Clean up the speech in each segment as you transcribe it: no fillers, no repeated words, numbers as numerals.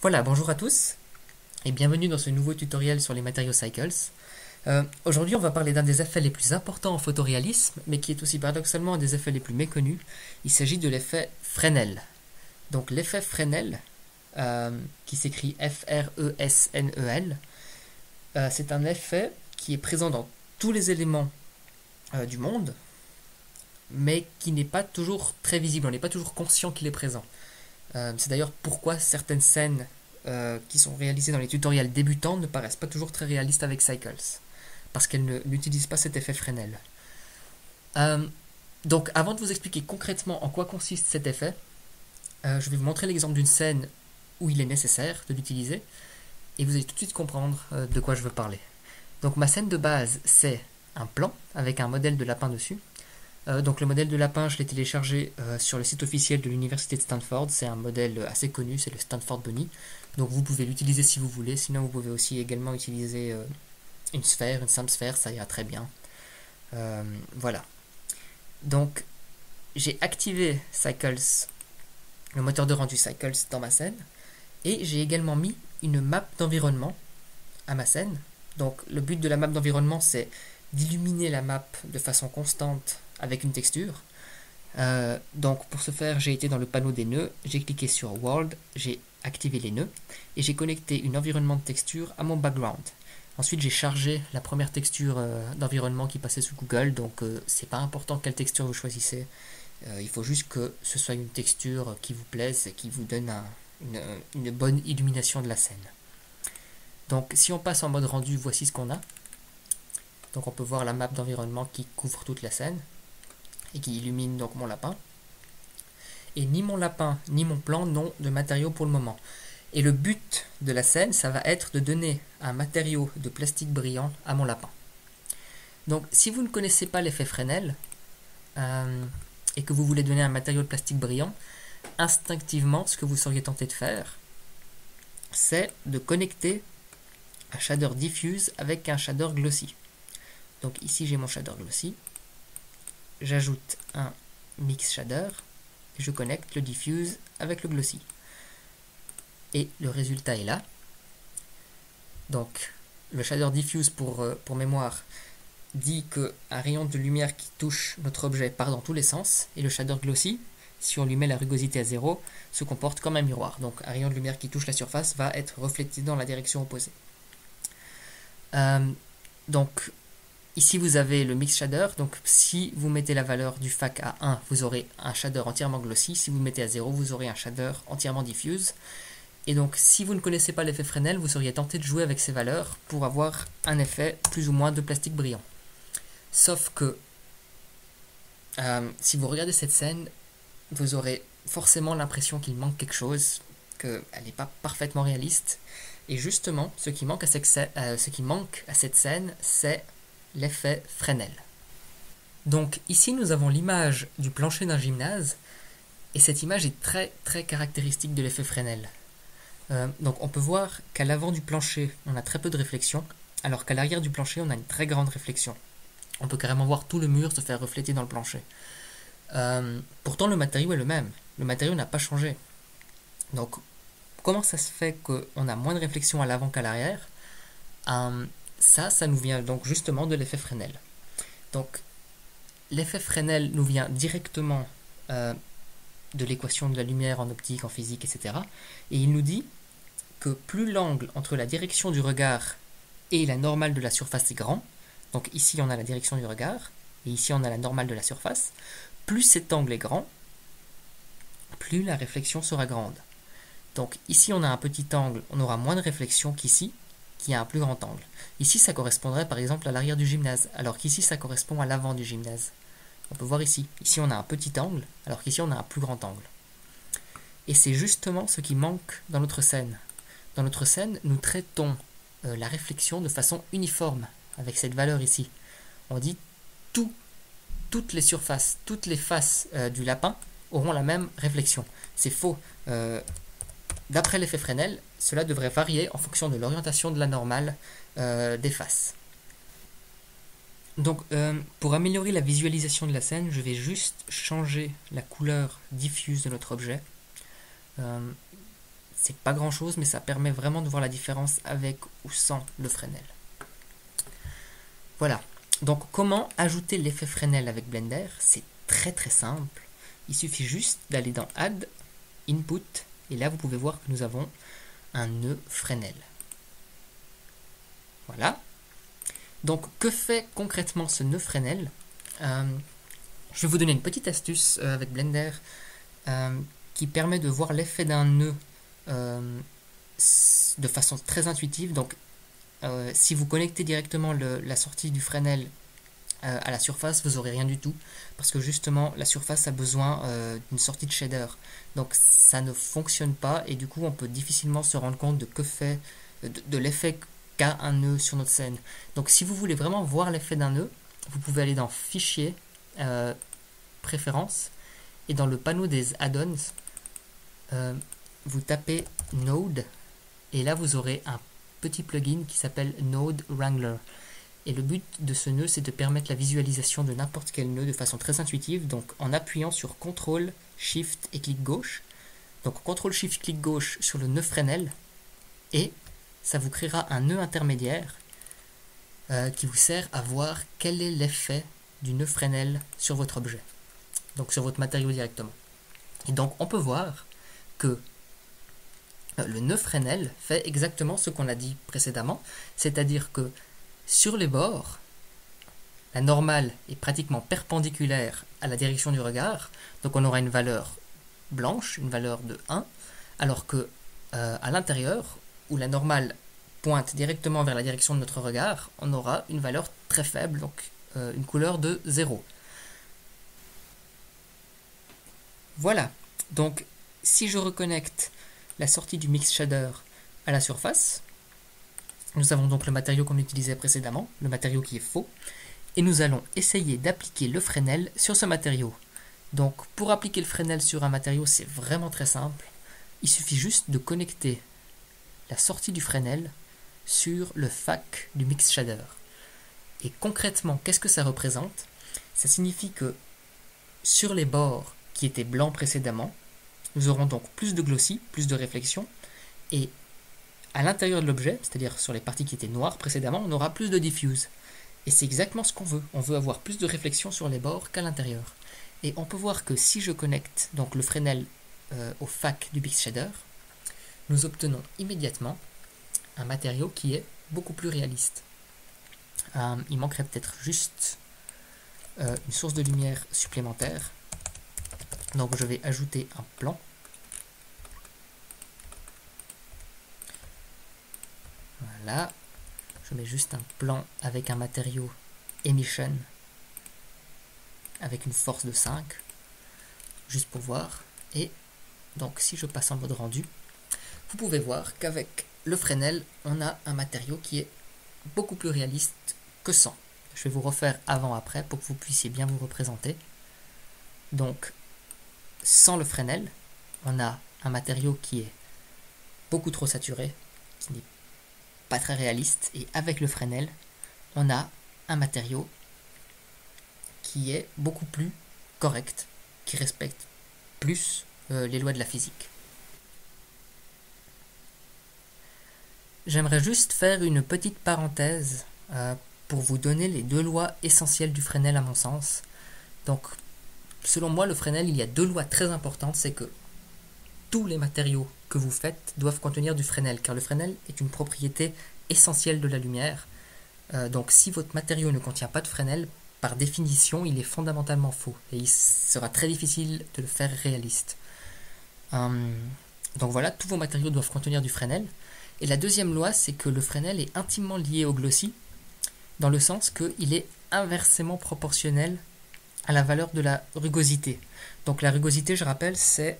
Voilà, bonjour à tous et bienvenue dans ce nouveau tutoriel sur les matériaux cycles. Aujourd'hui, on va parler d'un des effets les plus importants en photoréalisme, mais qui est aussi paradoxalement un des effets les plus méconnus. Il s'agit de l'effet Fresnel. Donc l'effet Fresnel, qui s'écrit F-R-E-S-N-E-L, c'est un effet qui est présent dans tous les éléments du monde, mais qui n'est pas toujours très visible, on n'est pas toujours conscient qu'il est présent. C'est d'ailleurs pourquoi certaines scènes qui sont réalisées dans les tutoriels débutants ne paraissent pas toujours très réalistes avec Cycles, parce qu'elles n'utilisent pas cet effet Fresnel. Donc avant de vous expliquer concrètement en quoi consiste cet effet, je vais vous montrer l'exemple d'une scène où il est nécessaire de l'utiliser, et vous allez tout de suite comprendre de quoi je veux parler. Donc ma scène de base, c'est un plan avec un modèle de lapin dessus. Donc le modèle de lapin, je l'ai téléchargé sur le site officiel de l'université de Stanford. C'est un modèle assez connu, c'est le Stanford Bunny. Donc vous pouvez l'utiliser si vous voulez. Sinon vous pouvez aussi également utiliser une sphère, une simple sphère, ça ira très bien. Voilà. Donc j'ai activé Cycles, le moteur de rendu Cycles dans ma scène. Et j'ai également mis une map d'environnement à ma scène. Donc le but de la map d'environnement, c'est d'illuminer la map de façon constante avec une texture. Donc pour ce faire, j'ai été dans le panneau des nœuds, j'ai cliqué sur World, j'ai activé les nœuds et j'ai connecté une environnement de texture à mon background. Ensuite, j'ai chargé la première texture d'environnement qui passait sous Google, donc c'est pas important quelle texture vous choisissez. Il faut juste que ce soit une texture qui vous plaise et qui vous donne une bonne illumination de la scène. Donc si on passe en mode rendu, voici ce qu'on a. Donc on peut voir la map d'environnement qui couvre toute la scène et qui illumine donc mon lapin. Et ni mon lapin ni mon plan n'ont de matériaux pour le moment. Et le but de la scène, ça va être de donner un matériau de plastique brillant à mon lapin. Donc si vous ne connaissez pas l'effet Fresnel et que vous voulez donner un matériau de plastique brillant, instinctivement ce que vous seriez tenté de faire, c'est de connecter un shader diffuse avec un shader glossy. Donc ici j'ai mon shader glossy, j'ajoute un mix shader et je connecte le diffuse avec le glossy. Et le résultat est là. Donc le shader diffuse pour mémoire dit qu'un rayon de lumière qui touche notre objet part dans tous les sens, et le shader glossy, si on lui met la rugosité à 0, se comporte comme un miroir. Donc un rayon de lumière qui touche la surface va être reflété dans la direction opposée. Donc ici vous avez le mix shader, donc si vous mettez la valeur du FAC à 1, vous aurez un shader entièrement glossy, si vous mettez à 0, vous aurez un shader entièrement diffuse. Et donc si vous ne connaissez pas l'effet Fresnel, vous seriez tenté de jouer avec ces valeurs pour avoir un effet plus ou moins de plastique brillant. Sauf que si vous regardez cette scène, vous aurez forcément l'impression qu'il manque quelque chose, qu'elle n'est pas parfaitement réaliste. Et justement, ce qui manque à cette scène, c'est l'effet Fresnel. Donc ici, nous avons l'image du plancher d'un gymnase, et cette image est très très caractéristique de l'effet Fresnel. Donc on peut voir qu'à l'avant du plancher, on a très peu de réflexion, alors qu'à l'arrière du plancher, on a une très grande réflexion. On peut carrément voir tout le mur se faire refléter dans le plancher. Pourtant, le matériau est le même. Le matériau n'a pas changé. Donc, comment ça se fait qu'on a moins de réflexion à l'avant qu'à l'arrière? Ça nous vient donc justement de l'effet Fresnel. Donc, l'effet Fresnel nous vient directement de l'équation de la lumière en optique, en physique, etc. Et il nous dit que plus l'angle entre la direction du regard et la normale de la surface est grand, donc ici on a la direction du regard, et ici on a la normale de la surface, plus cet angle est grand, plus la réflexion sera grande. Donc ici on a un petit angle, on aura moins de réflexion qu'ici, qui a un plus grand angle. Ici ça correspondrait par exemple à l'arrière du gymnase, alors qu'ici ça correspond à l'avant du gymnase. On peut voir ici. Ici on a un petit angle, alors qu'ici on a un plus grand angle. Et c'est justement ce qui manque dans notre scène. Dans notre scène, nous traitons la réflexion de façon uniforme, avec cette valeur ici. On dit toutes les surfaces, toutes les faces du lapin auront la même réflexion. C'est faux. D'après l'effet Fresnel, cela devrait varier en fonction de l'orientation de la normale des faces. Donc, pour améliorer la visualisation de la scène, je vais juste changer la couleur diffuse de notre objet. C'est pas grand chose, mais ça permet vraiment de voir la différence avec ou sans le Fresnel. Voilà. Donc comment ajouter l'effet Fresnel avec Blender? C'est très très simple. Il suffit juste d'aller dans Add, Input, et là vous pouvez voir que nous avons un nœud Fresnel. Voilà. Donc que fait concrètement ce nœud Fresnel? Je vais vous donner une petite astuce avec Blender qui permet de voir l'effet d'un nœud de façon très intuitive. Donc si vous connectez directement la sortie du Fresnel à la surface, vous n'aurez rien du tout, parce que justement la surface a besoin d'une sortie de shader, donc ça ne fonctionne pas, et du coup on peut difficilement se rendre compte de l'effet qu'a un nœud sur notre scène. Donc si vous voulez vraiment voir l'effet d'un nœud, vous pouvez aller dans Fichier, Préférences, et dans le panneau des add-ons, vous tapez Node, et là vous aurez un petit plugin qui s'appelle Node Wrangler. Et le but de ce nœud, c'est de permettre la visualisation de n'importe quel nœud de façon très intuitive, donc en appuyant sur CTRL, SHIFT et clic gauche. Donc CTRL, SHIFT, clic gauche sur le nœud Fresnel, et ça vous créera un nœud intermédiaire qui vous sert à voir quel est l'effet du nœud Fresnel sur votre objet, donc sur votre matériau directement. Et donc on peut voir que le nœud Fresnel fait exactement ce qu'on a dit précédemment, c'est-à-dire que sur les bords, la normale est pratiquement perpendiculaire à la direction du regard, donc on aura une valeur blanche, une valeur de 1, alors que à l'intérieur, où la normale pointe directement vers la direction de notre regard, on aura une valeur très faible, donc une couleur de 0. Voilà, donc si je reconnecte la sortie du Mix Shader à la surface, nous avons donc le matériau qu'on utilisait précédemment, le matériau qui est faux, et nous allons essayer d'appliquer le Fresnel sur ce matériau. Donc pour appliquer le Fresnel sur un matériau, c'est vraiment très simple. Il suffit juste de connecter la sortie du Fresnel sur le FAC du Mix Shader. Et concrètement, qu'est-ce que ça représente? Ça signifie que sur les bords qui étaient blancs précédemment, nous aurons donc plus de glossy, plus de réflexion, et à l'intérieur de l'objet, c'est-à-dire sur les parties qui étaient noires précédemment, on aura plus de diffuse. Et c'est exactement ce qu'on veut. On veut avoir plus de réflexion sur les bords qu'à l'intérieur. Et on peut voir que si je connecte donc le Fresnel au FAC du Mix Shader, nous obtenons immédiatement un matériau qui est beaucoup plus réaliste. Il manquerait peut-être juste une source de lumière supplémentaire. Donc je vais ajouter un plan. Voilà, je mets juste un plan avec un matériau Emission avec une force de 5, juste pour voir. Et donc si je passe en mode rendu, vous pouvez voir qu'avec le Fresnel, on a un matériau qui est beaucoup plus réaliste que sans. Je vais vous refaire avant-après pour que vous puissiez bien vous représenter. Donc, sans le Fresnel, on a un matériau qui est beaucoup trop saturé, qui n'est pas très réaliste, et avec le Fresnel, on a un matériau qui est beaucoup plus correct, qui respecte plus les lois de la physique. J'aimerais juste faire une petite parenthèse pour vous donner les deux lois essentielles du Fresnel à mon sens. Donc, selon moi, le Fresnel, il y a deux lois très importantes, c'est que tous les matériaux que vous faites doivent contenir du Fresnel, car le Fresnel est une propriété essentielle de la lumière. Donc si votre matériau ne contient pas de Fresnel, par définition, il est fondamentalement faux, et il sera très difficile de le faire réaliste. Donc voilà, tous vos matériaux doivent contenir du Fresnel. Et la deuxième loi, c'est que le Fresnel est intimement lié au glossy, dans le sens qu'il est inversement proportionnel à la valeur de la rugosité. Donc la rugosité, je rappelle, c'est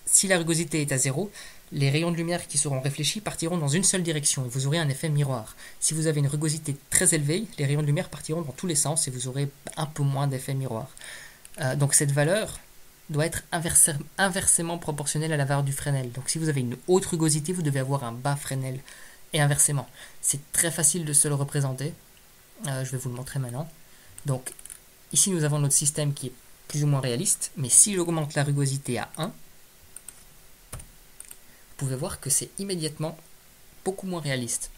si la rugosité est à 0, les rayons de lumière qui seront réfléchis partiront dans une seule direction et vous aurez un effet miroir. Si vous avez une rugosité très élevée, les rayons de lumière partiront dans tous les sens et vous aurez un peu moins d'effet miroir. Donc cette valeur doit être inversement proportionnelle à la valeur du Fresnel. Donc si vous avez une haute rugosité, vous devez avoir un bas Fresnel. Et inversement. C'est très facile de se le représenter. Je vais vous le montrer maintenant. Donc ici nous avons notre système qui est plus ou moins réaliste, mais si j'augmente la rugosité à 1, pouvez voir que c'est immédiatement beaucoup moins réaliste.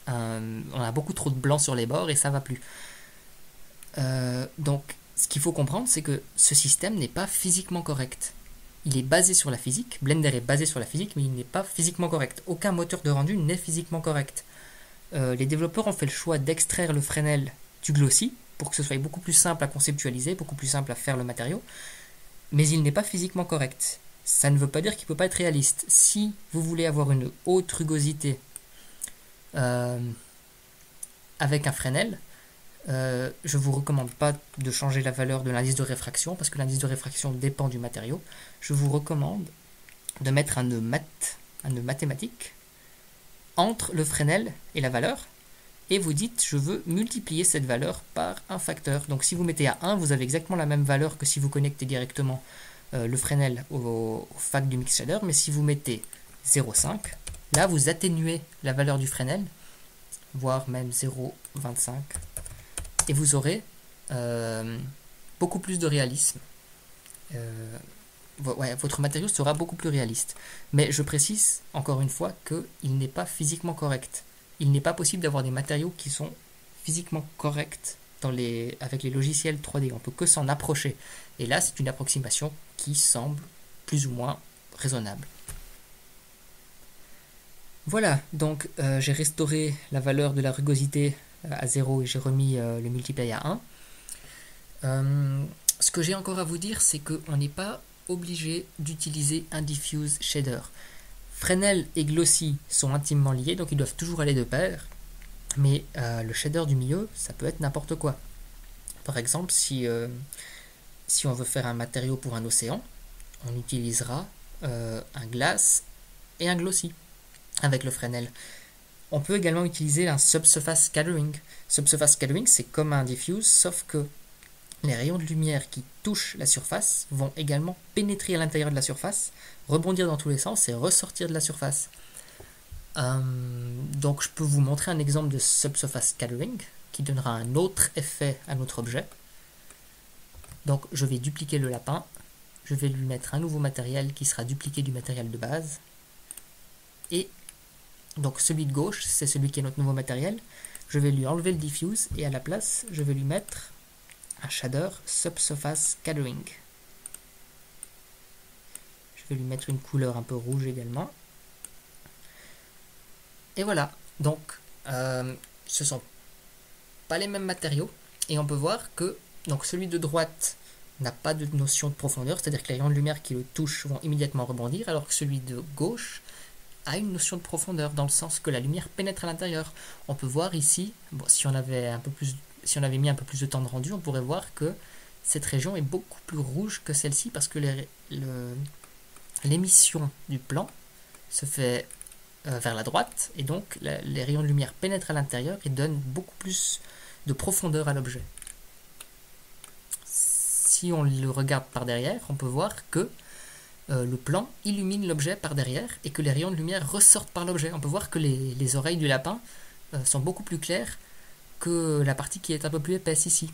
On a beaucoup trop de blanc sur les bords et ça va plus. Donc, ce qu'il faut comprendre, c'est que ce système n'est pas physiquement correct. Il est basé sur la physique, Blender est basé sur la physique, mais il n'est pas physiquement correct. Aucun moteur de rendu n'est physiquement correct. Les développeurs ont fait le choix d'extraire le Fresnel du Glossy pour que ce soit beaucoup plus simple à conceptualiser, beaucoup plus simple à faire le matériau, mais il n'est pas physiquement correct. Ça ne veut pas dire qu'il ne peut pas être réaliste. Si vous voulez avoir une haute rugosité avec un Fresnel, je ne vous recommande pas de changer la valeur de l'indice de réfraction parce que l'indice de réfraction dépend du matériau. Je vous recommande de mettre un nœud mathématique entre le Fresnel et la valeur et vous dites je veux multiplier cette valeur par un facteur. Donc si vous mettez à 1, vous avez exactement la même valeur que si vous connectez directement le Fresnel au fac du Mix Shader, mais si vous mettez 0,5, là vous atténuez la valeur du Fresnel, voire même 0,25, et vous aurez beaucoup plus de réalisme. Votre matériau sera beaucoup plus réaliste. Mais je précise encore une fois qu'il n'est pas physiquement correct. Il n'est pas possible d'avoir des matériaux qui sont physiquement corrects avec les logiciels 3D. On peut que s'en approcher. Et là, c'est une approximation qui semble plus ou moins raisonnable. Voilà, donc j'ai restauré la valeur de la rugosité à 0 et j'ai remis le multiply à 1. Ce que j'ai encore à vous dire, c'est qu'on n'est pas obligé d'utiliser un diffuse shader. Fresnel et Glossy sont intimement liés, donc ils doivent toujours aller de pair, mais le shader du milieu, ça peut être n'importe quoi. Par exemple, si on veut faire un matériau pour un océan, on utilisera un glace et un Glossy avec le Fresnel. On peut également utiliser un subsurface scattering. Subsurface scattering, c'est comme un diffuse, sauf que les rayons de lumière qui touchent la surface vont également pénétrer à l'intérieur de la surface, rebondir dans tous les sens et ressortir de la surface. Donc je peux vous montrer un exemple de subsurface scattering qui donnera un autre effet à notre objet. Donc je vais dupliquer le lapin, je vais lui mettre un nouveau matériel qui sera dupliqué du matériel de base. Et donc celui de gauche, c'est celui qui est notre nouveau matériel. Je vais lui enlever le diffuse et à la place, je vais lui mettre un shader subsurface scattering. Je vais lui mettre une couleur un peu rouge également. Et voilà, donc ce sont pas les mêmes matériaux et on peut voir que donc celui de droite n'a pas de notion de profondeur, c'est-à-dire que les rayons de lumière qui le touchent vont immédiatement rebondir, alors que celui de gauche a une notion de profondeur dans le sens que la lumière pénètre à l'intérieur. On peut voir ici, bon, si on avait mis un peu plus de temps de rendu, on pourrait voir que cette région est beaucoup plus rouge que celle-ci parce que l'émission du plan se fait vers la droite et donc les rayons de lumière pénètrent à l'intérieur et donnent beaucoup plus de profondeur à l'objet. Si on le regarde par derrière, on peut voir que le plan illumine l'objet par derrière et que les rayons de lumière ressortent par l'objet. On peut voir que les oreilles du lapin sont beaucoup plus claires que la partie qui est un peu plus épaisse ici.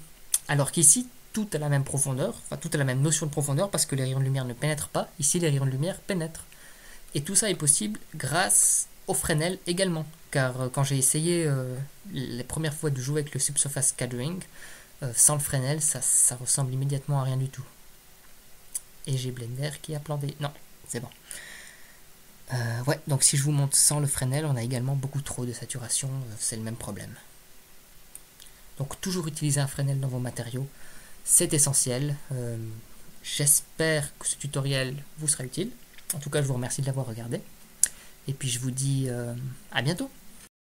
Alors qu'ici, tout a la même profondeur, enfin tout a la même notion de profondeur parce que les rayons de lumière ne pénètrent pas. Ici, les rayons de lumière pénètrent. Et tout ça est possible grâce au Fresnel également. Car quand j'ai essayé les premières fois de jouer avec le subsurface scattering, sans le Fresnel, ça ressemble immédiatement à rien du tout. Et j'ai Blender qui a planté. Non, c'est bon. Ouais, donc si je vous montre sans le Fresnel, on a également beaucoup trop de saturation, c'est le même problème. Donc toujours utiliser un Fresnel dans vos matériaux, c'est essentiel. J'espère que ce tutoriel vous sera utile. En tout cas, je vous remercie de l'avoir regardé. Et puis je vous dis à bientôt.